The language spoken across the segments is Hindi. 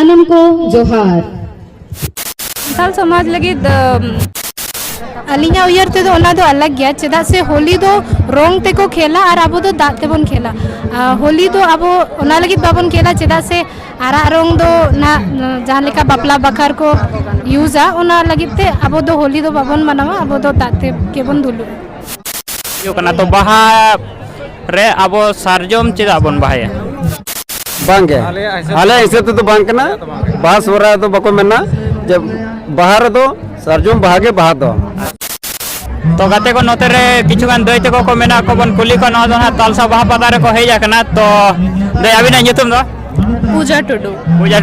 सानम को जोहार साल समाज लगी अलिया उयर ते अलग गया चेदा से होली दो रंग ते को खेला और अब दो दाग ते बन खेला होली दो अब ओना लगी बाबन खेला चेदा से आरा रंग दो ना जहाँ लेका बापला बखार को यूज़ा ओना लगी ते अब दो होली दो बाबन मनावा अब दो दाग ते के बन दुलु यो कना तो बाहा रे अब सारजम चेदा बन बाहाया बांगे आले ऐसे तो बांग कना बाहा सोरा तो बको मेना जब बाहर दो सरजुम भागे बाहा दो तो गाते को नोते रे किछु गान दई तको को मेना को बन कुली को न दो ना तालसा बाहा पता रे को हे जा कना तो दे अबिना nyutum दो पूजा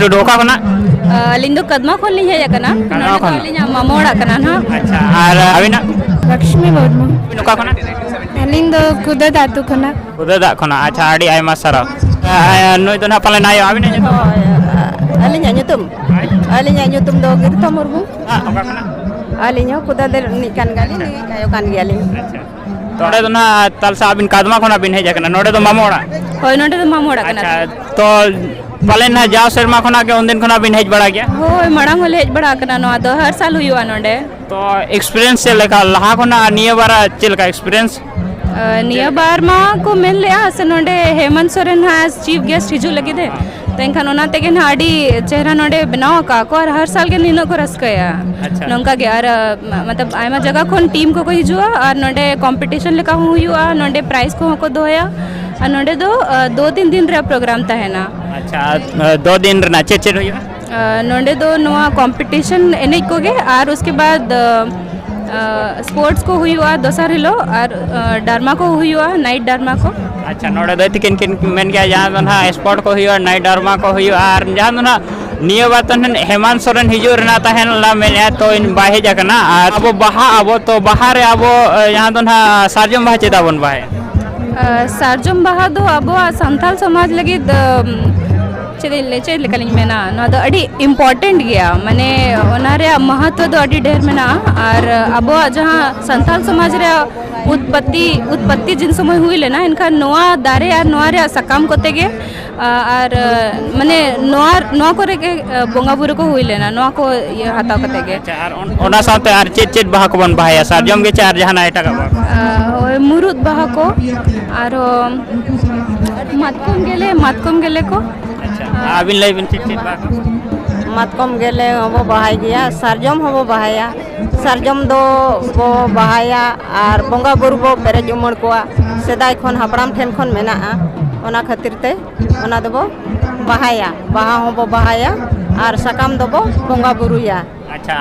टुडू का कना अलिंग दो कदमा खोल ली है कना अलिंग मामोड़ा कना ना अच्छा और अबिना लक्ष्मी वर्मा नुका कना अलिंग दो कुदा दातु कना अच्छा आडी आयमा सारा नोय तो ना पाले नायो अबिना nyutum Nyutum do Girto Murmu ओका कना alinya kuda der nikan gali ni kayo kan gali अच्छा तोड़े तो ना तालसा अबिन कदमा कोना बिन हे जा कना नोडे तो मामोड़ा होय नोडे तो मामोड़ा कना अच्छा तो पाले ना जाओ शर्मा कोना के उन दिन कोना बिन हेज बड़ा गया होय मड़ांग होले हेज बड़ा कना नो दो हर साल हुआ नोडे तो एक्सपीरियंस से लेका लहा कोना निया बारा चिल का एक्सपीरियंस निया बार मा को मिल लिया से नोडे हेमंत सोरेन हाज चीफ गेस्ट हिजू लगी दे तेनखान ओना तेगे ना आडी चेहरा नोडे बनाव का को और हर साल के निनो को रसकया अच्छा नोंका के और मतलब आयमा जगह खोन टीम को हिजुआ और नोडे कंपटीशन लेका हुआ नोडे प्राइज को दोया और नोडे दो 2-3 दिन रे प्रोग्राम तहना अच्छा 2 दिन रना चेचेर हुआ नोडे दो नोआ कंपटीशन एने को गे और उसके बाद स्पोर्ट्स को हुआ दोसर हिलो और डरमा को हुआ नाइट डरमा को अच्छा नोडे दो किन किन मेन गया जहां तो ना स्पोर्ट को हुआ नाइट डरमा को हुआ और जहां तो ना नियो बात हेमंत सोरेन हिजू रना तहन ला मेने तो इन बाहे जकना और अब बाहा अब तो बाहर अब यहां तो ना सारजम बाहा चेदा बन बाहे सारजम बाहा दो अब संथाल समाज लगी चेद लेकलिंग मेना नो दो अडी इम्पोर्टेंट गया माने ओनारे महत्व दो अडी ढेर मेना और अब जहाँ संथाल समाज रे उत्पत्ति जिन समय हुई लेना इनका नोआ दारे और नोआ रे सकाम कोते गे और माने नोआ करे के बोंगा बुरु को हुई लेना नोआ को ये हाता कोते गे और ओना साथे और चेद बाहा को बन बाहे सारजम गे चार जहां एटा का मुरुद बाहा को और मातकम गेले को अबिन लाई बिन चिट बाक matkom gele hobo bahaya sarjom hobo bahaya sarjom do bo bahaya ar bonga buru bo pere jumon ko sedai khon hapram then khon mena a ona khatir te ona do bo bahaya baha hobo bahaya ar sakam do bo bonga buru ya अच्छा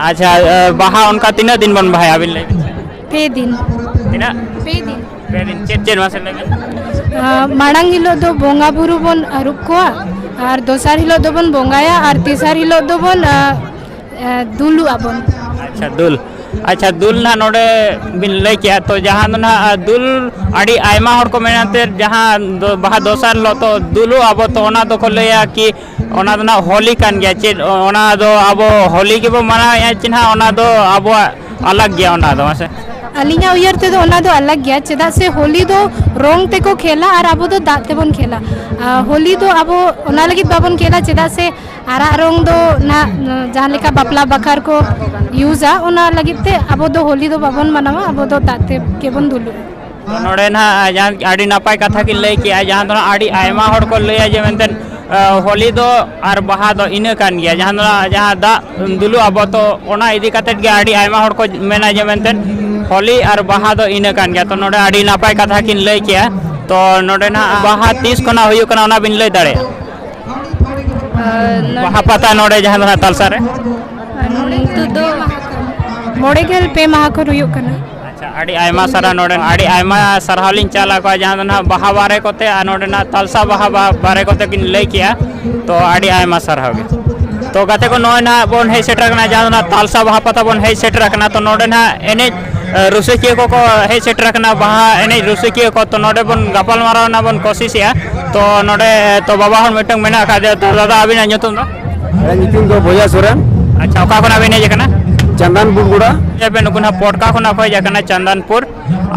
बाहा उनका 3 दिन बन बाहे अबिन लाई पे दिन चेद मासे लगे माड़ांग हिलो दो बोंगा बुरु बन अरुप को और दोसर हिलो दो बन बोंगाया और तीसर हिलो दो बन दुलु आबन अच्छा दुल ना नोडे बिन लई किया तो जहां ना दुल अड़ी आयमा हर को मेनाते जहां बाहा दोसर लो तो दुलु अब तो ओना तो को लया कि ओना ना होली कान गया चे ओना दो अब होली के बो मना या चिन्हा ओना दो अब अलग गया ओना दो से अलिया उयर ते दो ओना दो अलग गया चेदा से होली दो रंग ते को खेला और अब दो दाग ते बन खेला होली दो अब ओना लगी बाबन खेला चेदा से आरा रंग दो ना जहाँ लेका बापला बखार को यूज़ा ओना लगी ते अब दो होली दो बाबन मनावा अब दो दाग ते के बन दुलु नोडे ना जहां आडी नापाय कथा कि लई कि जहां तो आडी आयमा हर को लया जे मेनतेन होली दो और बाहा दो इने कान गया जहां दा दुलु अब तो ओना इदी कते गे आडी आयमा हर को मेना जे मेनतेन होली और बाहा दो इने कान गया तो नोडे आडी नापाय कथा किन लई किया तो नोडे ना बाहा 30 कोना हुयु कना ओना बिन लई दाड़े बाहा पता नोडे जहां ना तालसा रे तो दो मोड़े गेल पे माह को हुयु कना अच्छा आडी आयमा सारा नोडे आडी आयमा सरहालिन चाला को जहां ना बाहा बारे कोते आ नोडे ना तालसा बाहा बारे कोते किन लई किया तो आडी आयमा सरहागे तो गाते को नोय ना बोन हे सेटर कना जहां ना तालसा बाहा पता बोन हे सेटर कना तो नोडे ना एने रुसिकिया को हे सेटर कना बाहा एने रुसिकिया को तो नोडे बोन गपाल माराव ना बोन कोशिश या तो नोडे तो बाबा हन मिटंग मेना का दे तो दादा अबिना nyutum दो बोया सोरेन अच्छा ओका कोना बिन हे जकना चंदनपुर गुड़ा ये पे नुकुना पोटका कोना खोय जकना चंदनपुर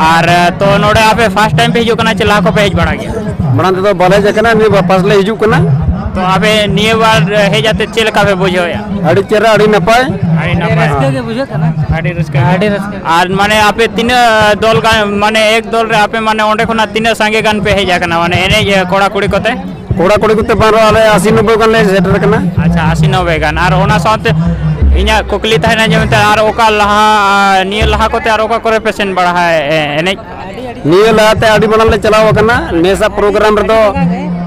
और तो नोडे आपे फर्स्ट टाइम पे हिजु कना चला को पे हेज बड़ा गया बड़ा तो बाले जकना नि वापस ले हिजु कना तो आप निये बार हे जाते चेल का पे बुझो या अड़ी चेहरा अड़ी नपाय अड़ी नपाय अड़ी रस्का और माने आपे तीन दल का माने एक दल रे आपे माने ओंडे खुना तीन संगे गान पे हे जाकना माने एने कोड़ा कुड़ी कोते कोड़ा कुड़ी कुते बारो आले 80-90 गान ले सेटर कना अच्छा 80-90 गान और ओना साथ इना कुकली तहना जमते और ओका लहा निये लहा कोते और ओका करे पेशेंट बढ़ा है एने निये लाते अड़ी बनल ले चलाव कना नेसा प्रोग्राम रे दो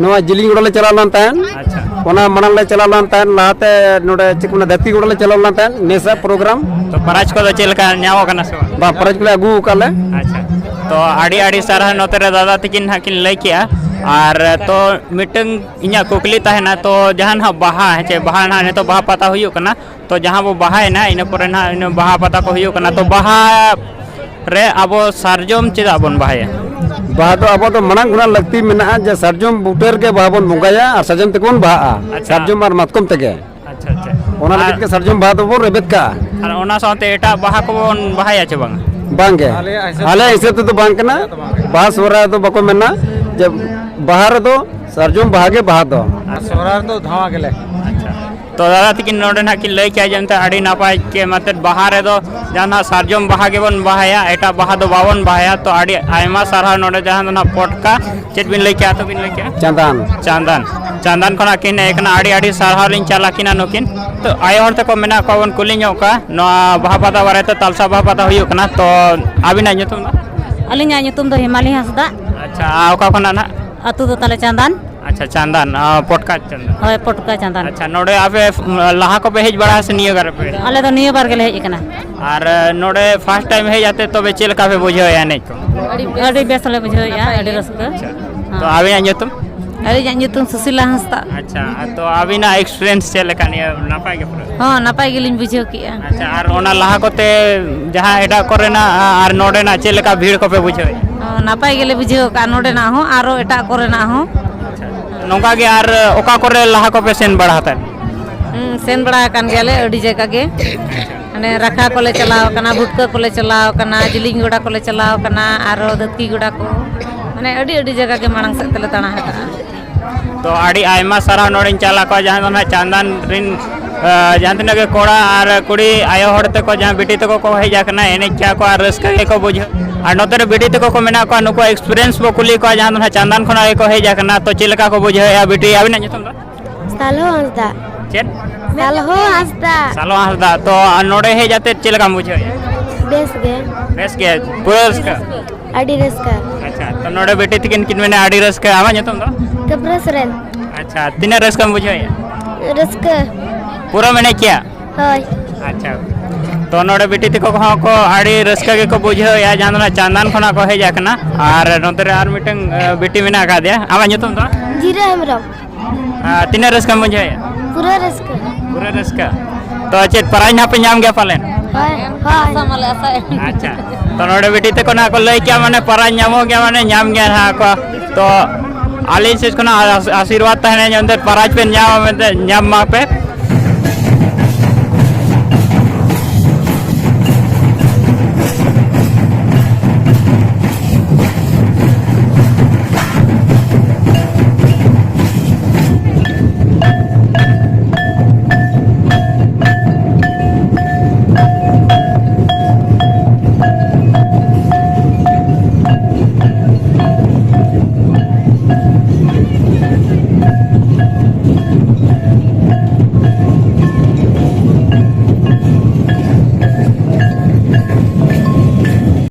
नवा जिलिंग गोडले चलाव लन तान अच्छा ओना मनल ले चलाव लन तान लाते नोडे चिकुना धरती गोडले चलाव लन तान नेसा प्रोग्राम तो पराज को चेल का न्याव कना से बा परज ले अगु काले अच्छा तो आड़ी आड़ी सारा नोते रे दादा तकिन हाकिन लई किया और तो मिटंग इना कुकली तहना तो जहां हा बाहा है बाहा ना ने तो बाहा पता हुई कना तो जहां वो बाहा है ना इन पर ना इन बाहा पता को हुई कना तो बाहा रे अबो सरजम चेदा बन बाहा बाहा तो अब तो मनांग गुना लगती मेना जे सरजम बुटेर के बाहा बन बुंगाया और सरजम तकोन बाहा सरजम और मतकम तके अच्छा अच्छा ओना लगित के सरजम बाहा तो बोल रेबेत का और ओना साथे एटा बाहा को बन बाहा या चे बांग बांगे हाले ऐसे तो बांग कना बाहा सोरा तो बको मेना जब बाहर दो सरजम बाहागे बाहा दो सोरार तो धावा गेले अच्छा तो दादा तकिन नोडे ना कि लई क्या जनता आड़ी नापाय के मतलब बाहर दो जहां सरजम बाहागे बन बाहाया एटा बाहा दो बावन बाहाया तो आड़ी आयमा सारा नोडे जहां ना पटका चेत बिन लई क्या तो बिन लई क्या चंदन चांदन खना किन एकना आड़ी आड़ी सारहा लिन चला किना नोकिन तो आय हर तक मेना कोन कुली नो का नो बाहा पता बारे तो तलसा बाहा पता हुई कना तो आबिना nyutum ना अलिंगा nyutum दो हिमाली हंसदा अच्छा ओका खना ना अतु दो ताले चांदन अच्छा चांदन पटका चांदन होय पटका चांदन अच्छा नोडे आपे लहा को पे हेज बड़ा से नियो घर पे आले तो नियो बार गेले हेज कना और नोडे फर्स्ट टाइम हे जाते तो चेल का पे बुझो या नहीं को अड़ी बेसले बुझो या अड़ी रसका तो आबिना nyutum अड़ी nyutum सुशीला हंसदा अच्छा तो आबिना एक्सपीरियंस चेल का नियो नापाय के पूरा हां नापाय गेलिन बुझो किया अच्छा और ओना लहा कोते जहां एडा करे ना और नोडे ना चेल का भीड़ को पे बुझो नापाय गेले बुझो का नोडे ना हो आरो एटा करे ना हो नोका के आर ओका करे लहा को पे सेन बढ़ाता सेन बड़ा कान गेले अड़ी जगह के माने रखा कोले चलाव कना भुटका कोले चलाव कना जिलिंग गोडा कोले चलाव कना आरो दत्की गोडा को माने अड़ी अड़ी जगह के मांग से तले ताना हटा तो आड़ी आयमा सारा नोडिन चला को जहां ना चांदन रिन जहां तक के कोड़ा और कुड़ी आयो हड़ते को जहां बेटी तक को हे जाकना एने क्या को रस्का को बुझो और नोते बेटी तक को मेना को नुको एक्सपीरियंस बो कुली को जहां ना चांदन खना को हे जाकना तो चिलका को बुझो या बेटी आबिना nyutum दा सालो हंसदा चेन सालो हंसदा सालो हंसदा तो नोडे हे जाते चिलका बुझो बेस के पूरा रस्का अड़ी रस्का अच्छा तो नोडे बेटी तकिन किन मेना आड़ी रस्का आवा nyutum दा कब्रसरन अच्छा तीन रस्का बुझो या रस्का पूरा मैंने किया होय अच्छा तो नोडे बेटी तक को आड़ी रस्का के को बुझो या जान चांदन खना को हे जाकना और नोते आर मिटंग बेटी मेना का दिया आवा nyutum दा जीरा हेमरम तीन रस्का बुझो या पूरा रस्का तो चेत पराई ना पे नाम गया पालेन होय होय माले आसा अच्छा तो नोडे बेटी तक ना को लई क्या माने पराई नामो गया माने नाम गया ना को तो आलिन से आशीर्वाद तहने अंदर पराज पे नाम मा पे